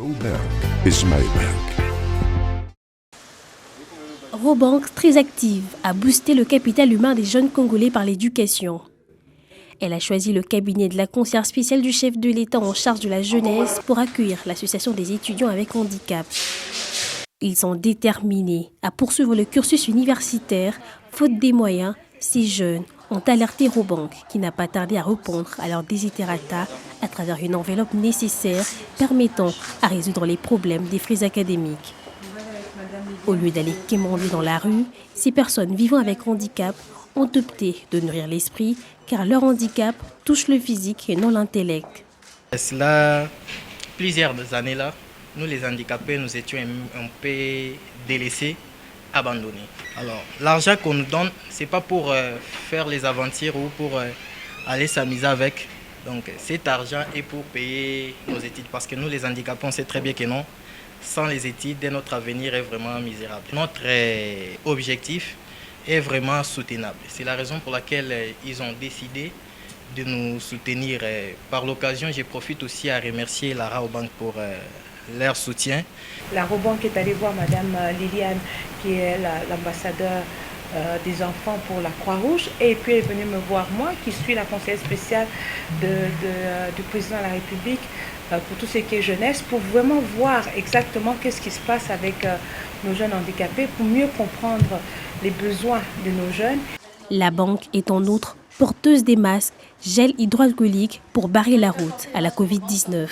Robank is my bank. Robank, très active, a boosté le capital humain des jeunes Congolais par l'éducation. Elle a choisi le cabinet de la conseillère spéciale du chef de l'État en charge de la jeunesse pour accueillir l'association des étudiants avec handicap. Ils sont déterminés à poursuivre le cursus universitaire. Faute des moyens, ces jeunes ont alerté Robank, qui n'a pas tardé à répondre à leur desiderata à travers une enveloppe nécessaire permettant à résoudre les problèmes des frais académiques. Au lieu d'aller quémander dans la rue, ces personnes vivant avec handicap ont opté de nourrir l'esprit car leur handicap touche le physique et non l'intellect. Cela, plusieurs années là, nous les handicapés, nous étions un peu délaissés, abandonnés. Alors, l'argent qu'on nous donne, ce n'est pas pour faire les aventures ou pour aller s'amuser avec. Donc cet argent est pour payer nos études parce que nous les handicapés, on sait très bien que non, sans les études, notre avenir est vraiment misérable. Notre objectif est vraiment soutenable. C'est la raison pour laquelle ils ont décidé de nous soutenir. Par l'occasion, je profite aussi à remercier la Robank pour leur soutien. La Robank est allée voir Madame Liliane, qui est l'ambassadeur des enfants pour la Croix-Rouge, et puis elle est venue me voir moi, qui suis la conseillère spéciale du président de la République pour tout ce qui est jeunesse, pour vraiment voir exactement qu'est-ce qui se passe avec nos jeunes handicapés, pour mieux comprendre les besoins de nos jeunes. La banque est en outre porteuse des masques gel hydroalcoolique pour barrer la route à la Covid-19.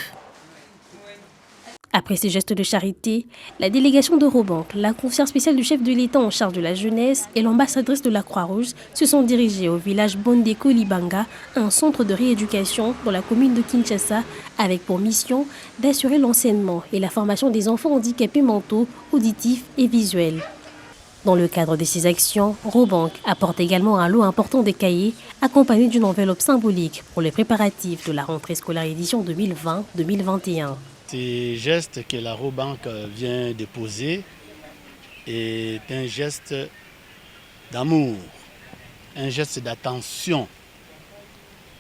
Après ces gestes de charité, la délégation de Robank, la conseillère spéciale du chef de l'État en charge de la jeunesse et l'ambassadrice de la Croix-Rouge se sont dirigés au village Bondeko Libanga, un centre de rééducation dans la commune de Kinshasa, avec pour mission d'assurer l'enseignement et la formation des enfants handicapés mentaux, auditifs et visuels. Dans le cadre de ces actions, Robank apporte également un lot important de cahiers, accompagné d'une enveloppe symbolique pour les préparatifs de la rentrée scolaire édition 2020-2021. Ce geste que la Robank vient de poser est un geste d'amour, un geste d'attention.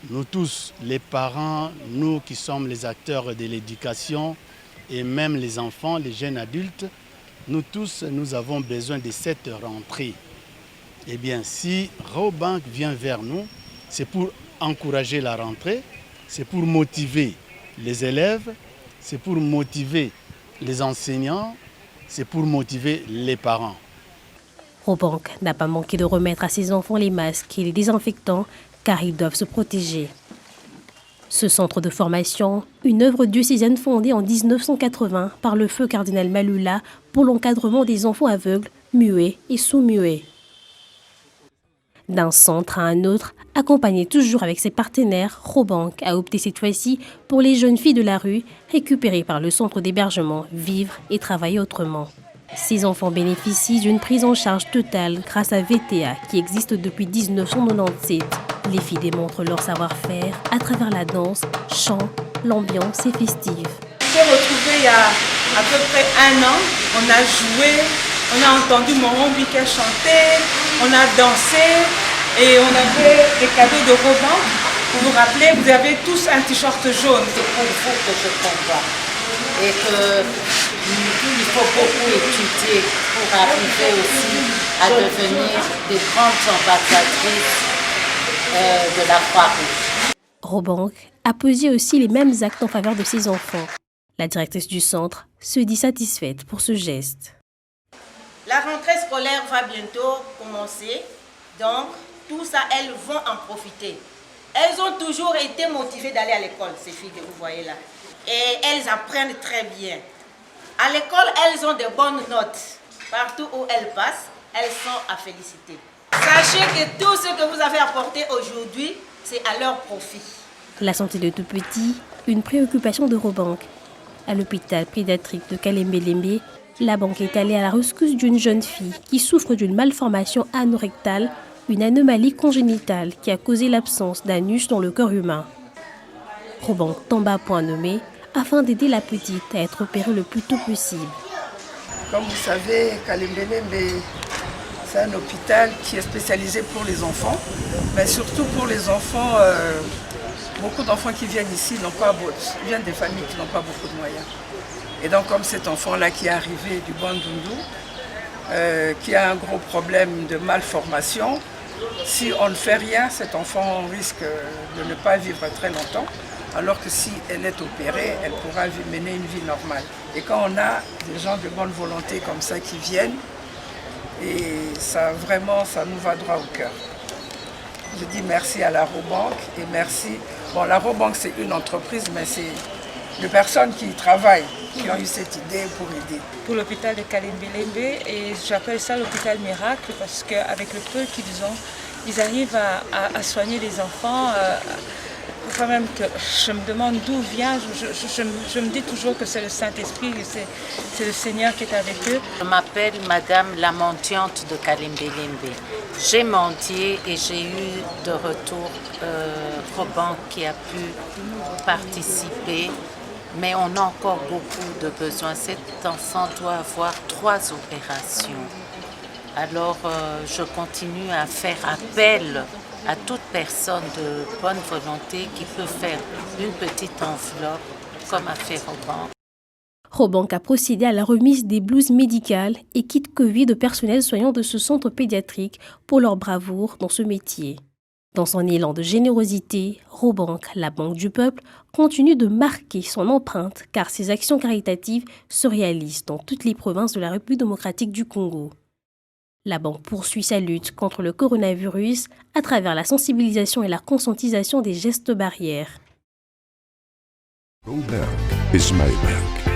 Nous tous, les parents, nous qui sommes les acteurs de l'éducation et même les enfants, les jeunes adultes, nous tous, nous avons besoin de cette rentrée. Eh bien, si Robank vient vers nous, c'est pour encourager la rentrée, c'est pour motiver les élèves, c'est pour motiver les enseignants, c'est pour motiver les parents. Robank n'a pas manqué de remettre à ses enfants les masques et les désinfectants car ils doivent se protéger. Ce centre de formation, une œuvre diocésaine fondée en 1980 par le feu cardinal Malula pour l'encadrement des enfants aveugles, muets et sous-muets. D'un centre à un autre, accompagné toujours avec ses partenaires, Robank a opté cette fois-ci pour les jeunes filles de la rue récupérées par le centre d'hébergement Vivre et Travailler Autrement. Ces enfants bénéficient d'une prise en charge totale grâce à VTA qui existe depuis 1997. Les filles démontrent leur savoir-faire à travers la danse, chant, l'ambiance est festive. On s'est retrouvés il y a à peu près 1 an, on a joué, on a entendu Moron Bika chanter, on a dansé et on avait des cadeaux de Robank. Vous vous rappelez, vous avez tous un t-shirt jaune. C'est pour vous que je comprends et qu'il faut beaucoup étudier pour arriver aussi à devenir des grandes ambassadrices de la Croix-Rouge. Robank a posé aussi les mêmes actes en faveur de ses enfants. La directrice du centre se dit satisfaite pour ce geste. La rentrée scolaire va bientôt commencer, donc tout ça, elles vont en profiter. Elles ont toujours été motivées d'aller à l'école, ces filles que vous voyez là. Et elles apprennent très bien. À l'école, elles ont de bonnes notes. Partout où elles passent, elles sont à féliciter. Sachez que tout ce que vous avez apporté aujourd'hui, c'est à leur profit. La santé de tout petit, une préoccupation de Robank. À l'hôpital pédiatrique de Kalembe-Lembe, la banque est allée à la rescousse d'une jeune fille qui souffre d'une malformation anorectale, une anomalie congénitale qui a causé l'absence d'anus dans le corps humain. Robank tombe à point nommé afin d'aider la petite à être opérée le plus tôt possible. Comme vous savez, Kalembe-Lembe, c'est un hôpital qui est spécialisé pour les enfants, mais surtout pour les enfants. Beaucoup d'enfants qui viennent ici n'ont pas, viennent des familles qui n'ont pas beaucoup de moyens. Et donc comme cet enfant-là qui est arrivé du Bandundu, qui a un gros problème de malformation, si on ne fait rien, cet enfant risque de ne pas vivre très longtemps, alors que si elle est opérée, elle pourra mener une vie normale. Et quand on a des gens de bonne volonté comme ça qui viennent, et ça vraiment, ça nous va droit au cœur. Je dis merci à la Robank et merci. Bon, la Robank c'est une entreprise, mais c'est les personnes qui y travaillent qui ont eu cette idée pour aider. Pour l'hôpital de Kalembelembe, et j'appelle ça l'hôpital miracle parce qu'avec le peu qu'ils ont, ils arrivent à soigner les enfants. Quand même que je me demande d'où vient, je me dis toujours que c'est le Saint-Esprit, c'est le Seigneur qui est avec eux. Je m'appelle Madame la mendiante de Kalembelembe. J'ai mendié et j'ai eu de retour Robank qui a pu participer, mais on a encore beaucoup de besoins. Cet enfant doit avoir 3 opérations. Alors je continue à faire appel à toute personne de bonne volonté qui peut faire une petite enveloppe, comme a fait Robank. Robank a procédé à la remise des blouses médicales et kits Covid au personnel soignant de ce centre pédiatrique pour leur bravoure dans ce métier. Dans son élan de générosité, Robank, la banque du peuple, continue de marquer son empreinte car ses actions caritatives se réalisent dans toutes les provinces de la République démocratique du Congo. La banque poursuit sa lutte contre le coronavirus à travers la sensibilisation et la conscientisation des gestes barrières. Robank is my bank.